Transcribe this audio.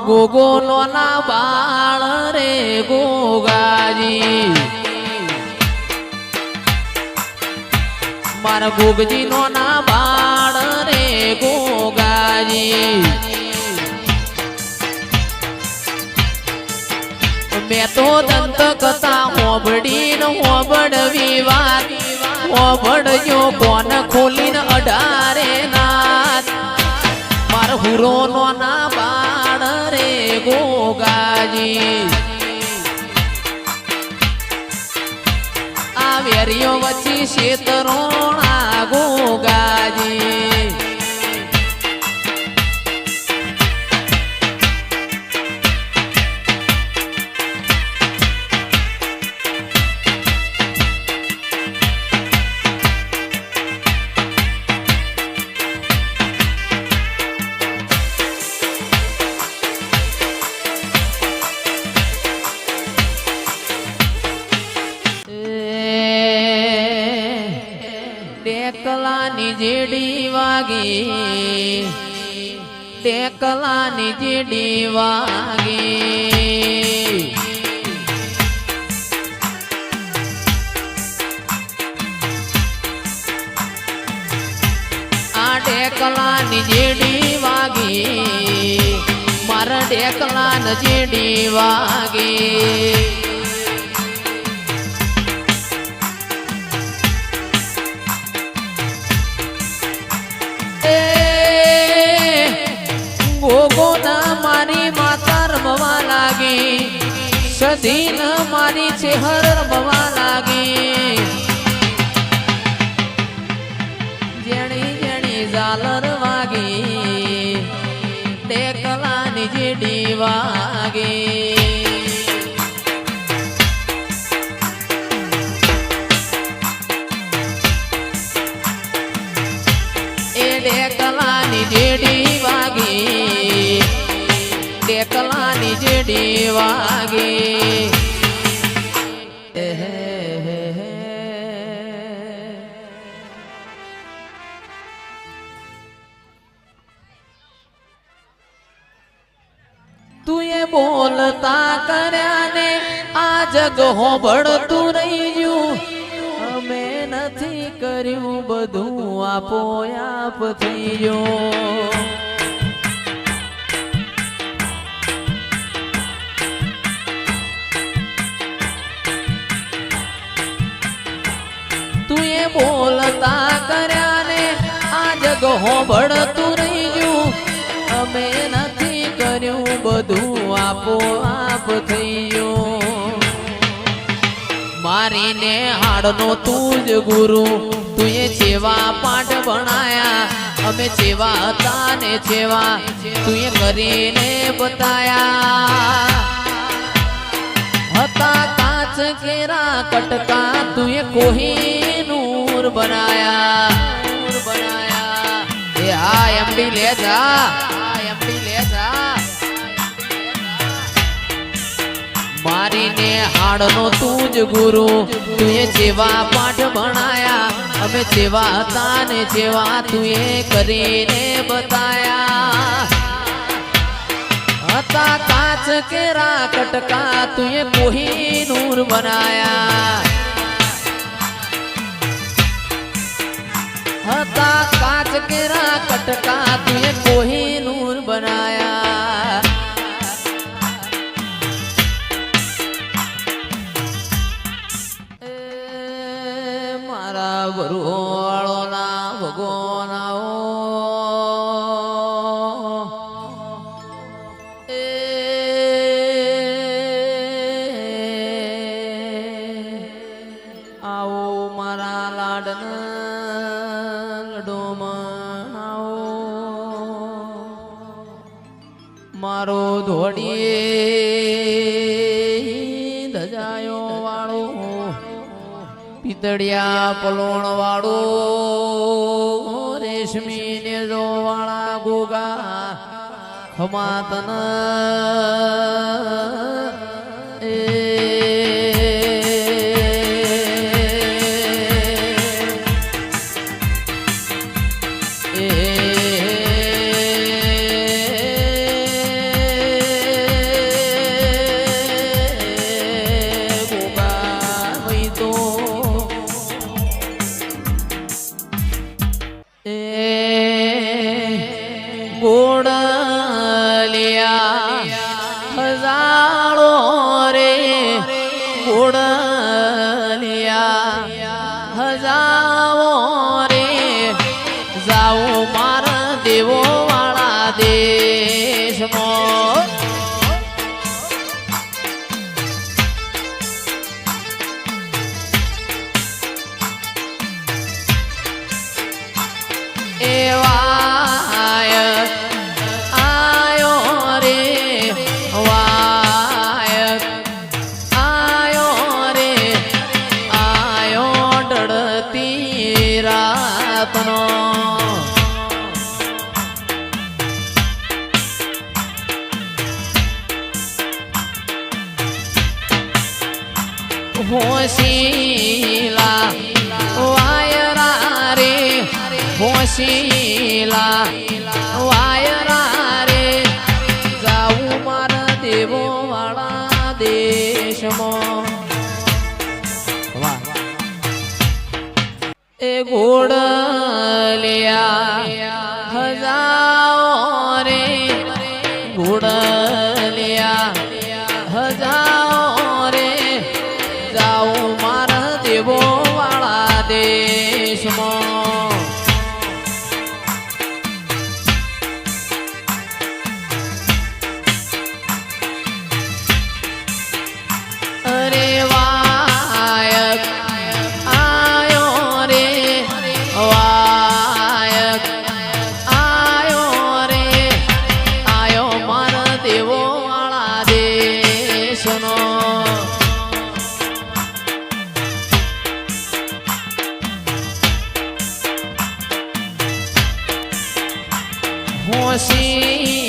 ગોગો લોના બાળ રે ગોગાજી મારા ગોગજી લોના બાળ રે ગોગાજી મેં તો દંત કથા હોબડીને હોબડવી વાત હોબડજો કોન ખોલીને અઢારે નાથ માર હુરો નો ના બાળ રે ગોગાજી આ વેરીઓ વચ્ચી શેતરોણા ગોગાજી ટેકલાની જેડી વાગી ટેકલાની જેડી વાગી આ ટેકલાની જેડી વાગી મારા ટેકલાની જેડી વાગી ગોગોના મારી માતા રમવા લાગી સધીન મારી ચેહર રમવા લાગી જેણી જેણી ઝાલર વાગી ટેકલાની જેડી વાગી એ ટેકલાની જેડી વાગી ટેકલાની જેડી વાગી તું એ બોલતા કર્યા ને આ જગ હોબળતું રહી ગયું અમે નથી કર્યું બધું આપો આપ થઈ ગયો બોલતા કર્યા ને આ જગ હોબળતું રહી ગયું અમે નથી કર્યું બધું આપો આપ થઈ ગયું મારીને હાડનો તું જ ગુરુ તું એ ચેવા પાઠ ભણાયા અમે ચેવા હતા ને ચેવા તું એ કરીને બતાયા હતા કાચ કેરા કટકા તું એ કોહિનૂર બનાયા એ આ એમડી લે જા મારીને હાડનો તું જ ગુરુ તું એ જેવા પાઠ ભણાયા અમે જેવા હતા ને જેવા તું એ કરીને બતાયા હતા કાચ કેરા કટકા તું એ કોહિનૂર બનાયા હતા કાચ કેરા કટકા તું એ કોહિનૂર બનાયા મારા વરુવાળોના ભગવાનાઓ આવો મારા લાડના લડોમાં આવો મારો ધોડીએ ધજાયો વાળો પિતળિયા પલોણ વાળો રેશમી ને જો વાળા ગોગા ખમાતન એ હજાળો રે ગુડલિયા હજાવો રે જાઉં મારા દેવો વાળા દેશમાં એવાય આયો રે વાયક આયો રે આયો ડળતી રાતનો હોશીલા વાયરા રે હોશીલા વાયરા રે જાઉં મારા દેવો વાળા દેશમાં એ ઘોડલિયા હજાઓ રે ઘોડલિયા હજાઓ રે જાઉં મારા દેવો વાળા દેશમાં અરે વાયક આયો રે વાયક આયો રે આયો મારા દેવો વાળા દેશનો હોશી